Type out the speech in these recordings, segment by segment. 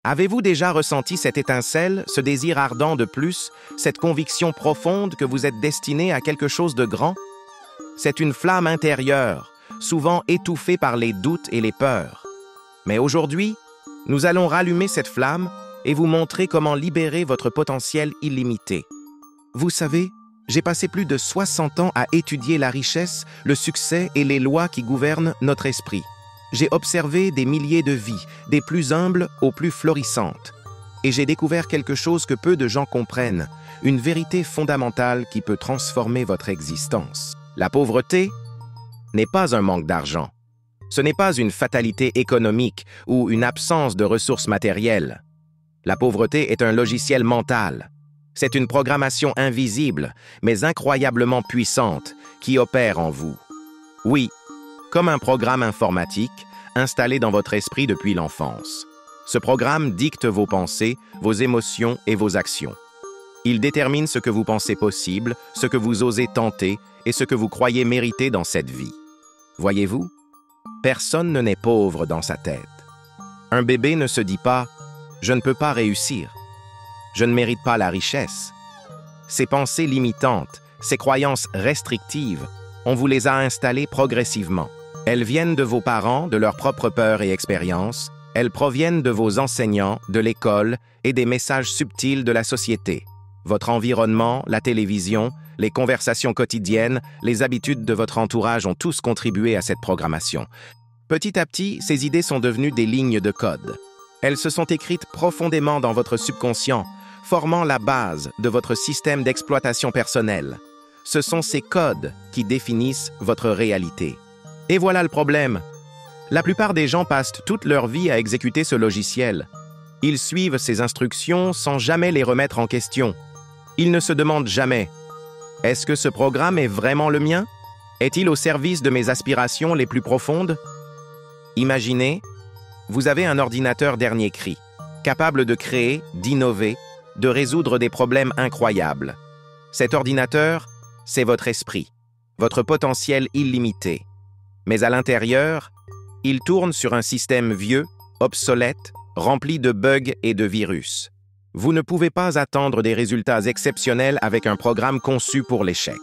Avez-vous déjà ressenti cette étincelle, ce désir ardent de plus, cette conviction profonde que vous êtes destiné à quelque chose de grand? C'est une flamme intérieure, souvent étouffée par les doutes et les peurs. Mais aujourd'hui, nous allons rallumer cette flamme et vous montrer comment libérer votre potentiel illimité. Vous savez, j'ai passé plus de 60 ans à étudier la richesse, le succès et les lois qui gouvernent notre esprit. J'ai observé des milliers de vies, des plus humbles aux plus florissantes. Et j'ai découvert quelque chose que peu de gens comprennent, une vérité fondamentale qui peut transformer votre existence. La pauvreté n'est pas un manque d'argent. Ce n'est pas une fatalité économique ou une absence de ressources matérielles. La pauvreté est un logiciel mental. C'est une programmation invisible, mais incroyablement puissante, qui opère en vous. Oui, comme un programme informatique installé dans votre esprit depuis l'enfance. Ce programme dicte vos pensées, vos émotions et vos actions. Il détermine ce que vous pensez possible, ce que vous osez tenter et ce que vous croyez mériter dans cette vie. Voyez-vous, personne ne n'est pauvre dans sa tête. Un bébé ne se dit pas « je ne peux pas réussir ». Je ne mérite pas la richesse. Ces pensées limitantes, ces croyances restrictives, on vous les a installées progressivement. Elles viennent de vos parents, de leurs propres peurs et expériences. Elles proviennent de vos enseignants, de l'école et des messages subtils de la société. Votre environnement, la télévision, les conversations quotidiennes, les habitudes de votre entourage ont tous contribué à cette programmation. Petit à petit, ces idées sont devenues des lignes de code. Elles se sont écrites profondément dans votre subconscient, formant la base de votre système d'exploitation personnelle. Ce sont ces codes qui définissent votre réalité. Et voilà le problème. La plupart des gens passent toute leur vie à exécuter ce logiciel. Ils suivent ces instructions sans jamais les remettre en question. Ils ne se demandent jamais « Est-ce que ce programme est vraiment le mien? Est-il au service de mes aspirations les plus profondes ?» Imaginez, vous avez un ordinateur dernier cri, capable de créer, d'innover, de résoudre des problèmes incroyables. Cet ordinateur, c'est votre esprit, votre potentiel illimité. Mais à l'intérieur, il tourne sur un système vieux, obsolète, rempli de bugs et de virus. Vous ne pouvez pas attendre des résultats exceptionnels avec un programme conçu pour l'échec.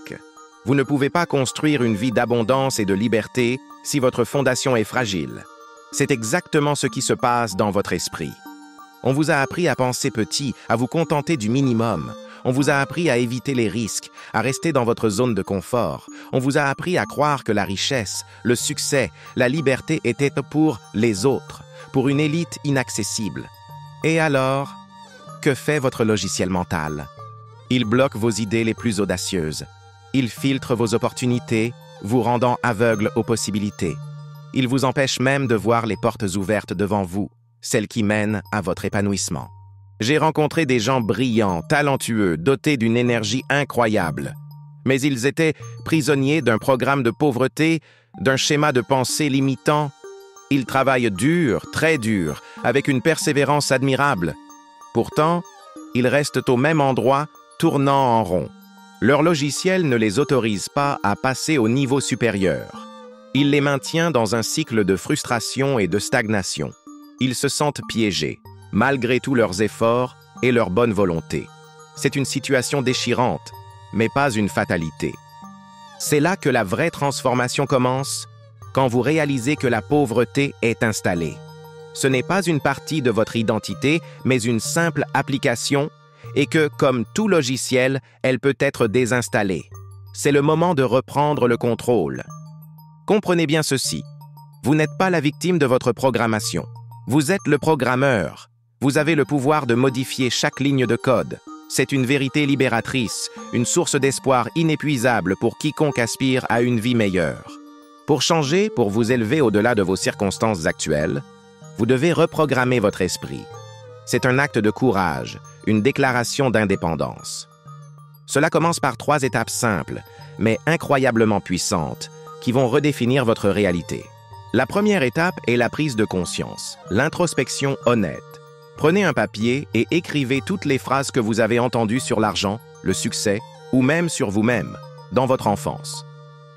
Vous ne pouvez pas construire une vie d'abondance et de liberté si votre fondation est fragile. C'est exactement ce qui se passe dans votre esprit. On vous a appris à penser petit, à vous contenter du minimum. On vous a appris à éviter les risques, à rester dans votre zone de confort. On vous a appris à croire que la richesse, le succès, la liberté étaient pour les autres, pour une élite inaccessible. Et alors, que fait votre logiciel mental? Il bloque vos idées les plus audacieuses. Il filtre vos opportunités, vous rendant aveugle aux possibilités. Il vous empêche même de voir les portes ouvertes devant vous, celles qui mènent à votre épanouissement. J'ai rencontré des gens brillants, talentueux, dotés d'une énergie incroyable. Mais ils étaient prisonniers d'un programme de pauvreté, d'un schéma de pensée limitant. Ils travaillent dur, très dur, avec une persévérance admirable. Pourtant, ils restent au même endroit, tournant en rond. Leur logiciel ne les autorise pas à passer au niveau supérieur. Il les maintient dans un cycle de frustration et de stagnation. Ils se sentent piégés, malgré tous leurs efforts et leur bonne volonté. C'est une situation déchirante, mais pas une fatalité. C'est là que la vraie transformation commence, quand vous réalisez que la pauvreté est installée. Ce n'est pas une partie de votre identité, mais une simple application, et que, comme tout logiciel, elle peut être désinstallée. C'est le moment de reprendre le contrôle. Comprenez bien ceci. Vous n'êtes pas la victime de votre programmation. Vous êtes le programmeur. Vous avez le pouvoir de modifier chaque ligne de code. C'est une vérité libératrice, une source d'espoir inépuisable pour quiconque aspire à une vie meilleure. Pour changer, pour vous élever au-delà de vos circonstances actuelles, vous devez reprogrammer votre esprit. C'est un acte de courage, une déclaration d'indépendance. Cela commence par 3 étapes simples, mais incroyablement puissantes, qui vont redéfinir votre réalité. La première étape est la prise de conscience, l'introspection honnête. Prenez un papier et écrivez toutes les phrases que vous avez entendues sur l'argent, le succès ou même sur vous-même, dans votre enfance.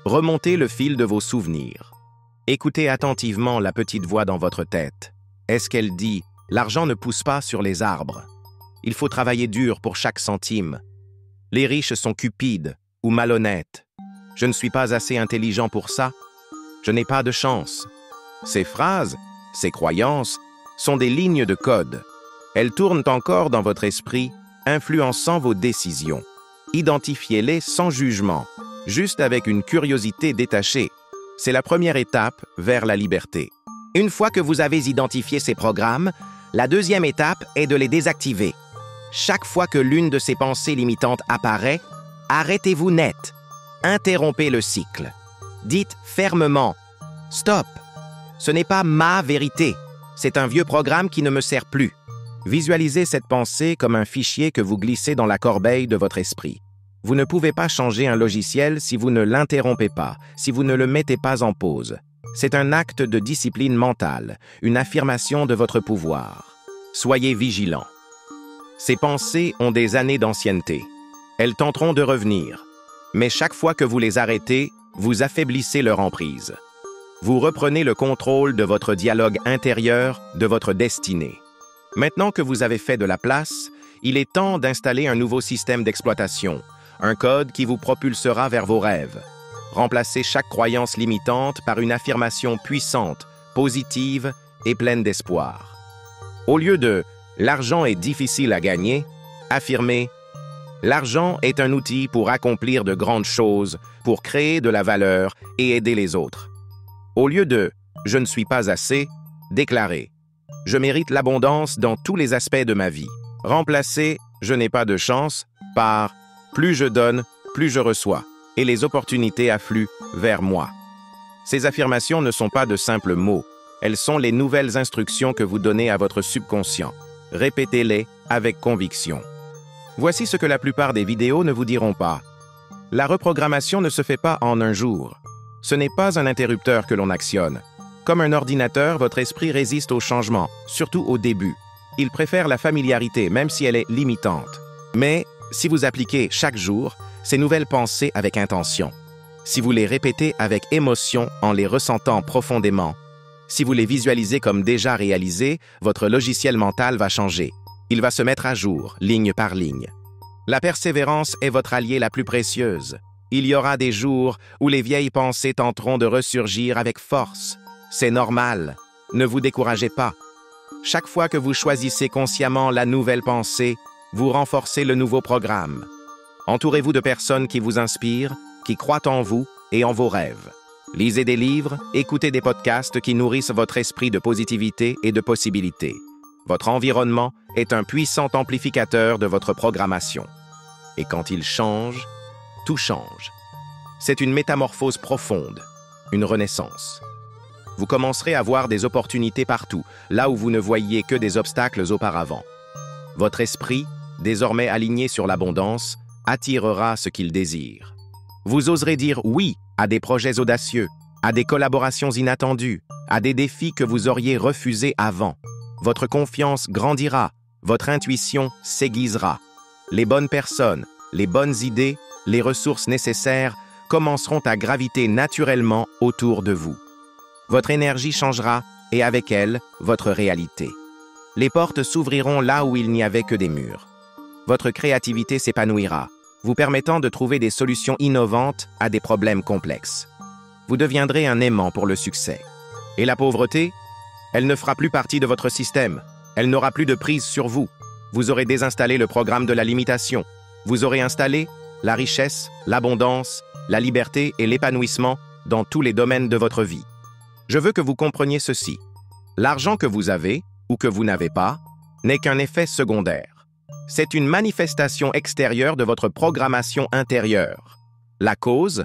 Remontez le fil de vos souvenirs. Écoutez attentivement la petite voix dans votre tête. Est-ce qu'elle dit L'argent ne pousse pas sur les arbres. Il faut travailler dur pour chaque centime. Les riches sont cupides ou malhonnêtes. Je ne suis pas assez intelligent pour ça. Je n'ai pas de chance. Ces phrases, ces croyances, sont des lignes de code. Elles tournent encore dans votre esprit, influençant vos décisions. Identifiez-les sans jugement, juste avec une curiosité détachée. C'est la première étape vers la liberté. Une fois que vous avez identifié ces programmes, la deuxième étape est de les désactiver. Chaque fois que l'une de ces pensées limitantes apparaît, arrêtez-vous net. Interrompez le cycle. Dites fermement « Stop ». Ce n'est pas ma vérité. C'est un vieux programme qui ne me sert plus. Visualisez cette pensée comme un fichier que vous glissez dans la corbeille de votre esprit. Vous ne pouvez pas changer un logiciel si vous ne l'interrompez pas, si vous ne le mettez pas en pause. C'est un acte de discipline mentale, une affirmation de votre pouvoir. Soyez vigilants. Ces pensées ont des années d'ancienneté. Elles tenteront de revenir. Mais chaque fois que vous les arrêtez, vous affaiblissez leur emprise. Vous reprenez le contrôle de votre dialogue intérieur, de votre destinée. Maintenant que vous avez fait de la place, il est temps d'installer un nouveau système d'exploitation, un code qui vous propulsera vers vos rêves. Remplacez chaque croyance limitante par une affirmation puissante, positive et pleine d'espoir. Au lieu de « l'argent est difficile à gagner », affirmez « l'argent est un outil pour accomplir de grandes choses, pour créer de la valeur et aider les autres ». Au lieu de « je ne suis pas assez », déclarez « je mérite l'abondance dans tous les aspects de ma vie ». Remplacez « je n'ai pas de chance » par « plus je donne, plus je reçois » et les opportunités affluent vers moi. Ces affirmations ne sont pas de simples mots. Elles sont les nouvelles instructions que vous donnez à votre subconscient. Répétez-les avec conviction. Voici ce que la plupart des vidéos ne vous diront pas. La reprogrammation ne se fait pas en un jour. Ce n'est pas un interrupteur que l'on actionne. Comme un ordinateur, votre esprit résiste au changement, surtout au début. Il préfère la familiarité, même si elle est limitante. Mais si vous appliquez chaque jour ces nouvelles pensées avec intention, si vous les répétez avec émotion en les ressentant profondément, si vous les visualisez comme déjà réalisées, votre logiciel mental va changer. Il va se mettre à jour, ligne par ligne. La persévérance est votre allié la plus précieuse. Il y aura des jours où les vieilles pensées tenteront de ressurgir avec force. C'est normal. Ne vous découragez pas. Chaque fois que vous choisissez consciemment la nouvelle pensée, vous renforcez le nouveau programme. Entourez-vous de personnes qui vous inspirent, qui croient en vous et en vos rêves. Lisez des livres, écoutez des podcasts qui nourrissent votre esprit de positivité et de possibilités. Votre environnement est un puissant amplificateur de votre programmation. Et quand il change, tout change. C'est une métamorphose profonde, une renaissance. Vous commencerez à voir des opportunités partout, là où vous ne voyiez que des obstacles auparavant. Votre esprit, désormais aligné sur l'abondance, attirera ce qu'il désire. Vous oserez dire oui à des projets audacieux, à des collaborations inattendues, à des défis que vous auriez refusés avant. Votre confiance grandira, votre intuition s'aiguisera. Les bonnes personnes, les bonnes idées, les ressources nécessaires commenceront à graviter naturellement autour de vous. Votre énergie changera et avec elle, votre réalité. Les portes s'ouvriront là où il n'y avait que des murs. Votre créativité s'épanouira, vous permettant de trouver des solutions innovantes à des problèmes complexes. Vous deviendrez un aimant pour le succès. Et la pauvreté, elle ne fera plus partie de votre système. Elle n'aura plus de prise sur vous. Vous aurez désinstallé le programme de la limitation. Vous aurez installé la richesse, l'abondance, la liberté et l'épanouissement dans tous les domaines de votre vie. Je veux que vous compreniez ceci. L'argent que vous avez, ou que vous n'avez pas, n'est qu'un effet secondaire. C'est une manifestation extérieure de votre programmation intérieure. La cause,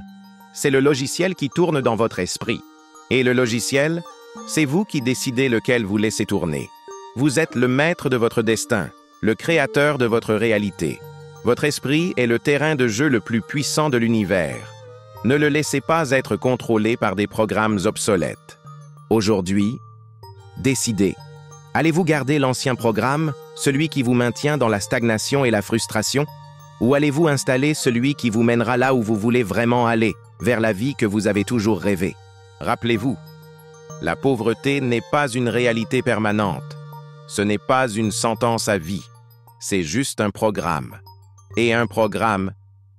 c'est le logiciel qui tourne dans votre esprit. Et le logiciel, c'est vous qui décidez lequel vous laissez tourner. Vous êtes le maître de votre destin, le créateur de votre réalité. Votre esprit est le terrain de jeu le plus puissant de l'univers. Ne le laissez pas être contrôlé par des programmes obsolètes. Aujourd'hui, décidez. Allez-vous garder l'ancien programme, celui qui vous maintient dans la stagnation et la frustration, ou allez-vous installer celui qui vous mènera là où vous voulez vraiment aller, vers la vie que vous avez toujours rêvé? Rappelez-vous, la pauvreté n'est pas une réalité permanente. Ce n'est pas une sentence à vie, c'est juste un programme. Et un programme,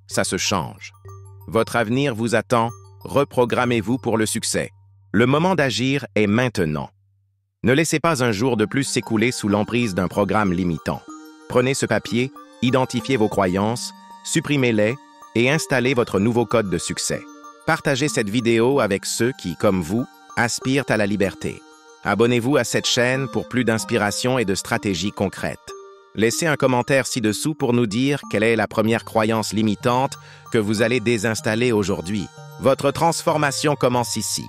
ça se change. Votre avenir vous attend, reprogrammez-vous pour le succès. Le moment d'agir est maintenant. Ne laissez pas un jour de plus s'écouler sous l'emprise d'un programme limitant. Prenez ce papier, identifiez vos croyances, supprimez-les et installez votre nouveau code de succès. Partagez cette vidéo avec ceux qui, comme vous, aspirent à la liberté. Abonnez-vous à cette chaîne pour plus d'inspiration et de stratégies concrètes. Laissez un commentaire ci-dessous pour nous dire quelle est la première croyance limitante que vous allez désinstaller aujourd'hui. Votre transformation commence ici.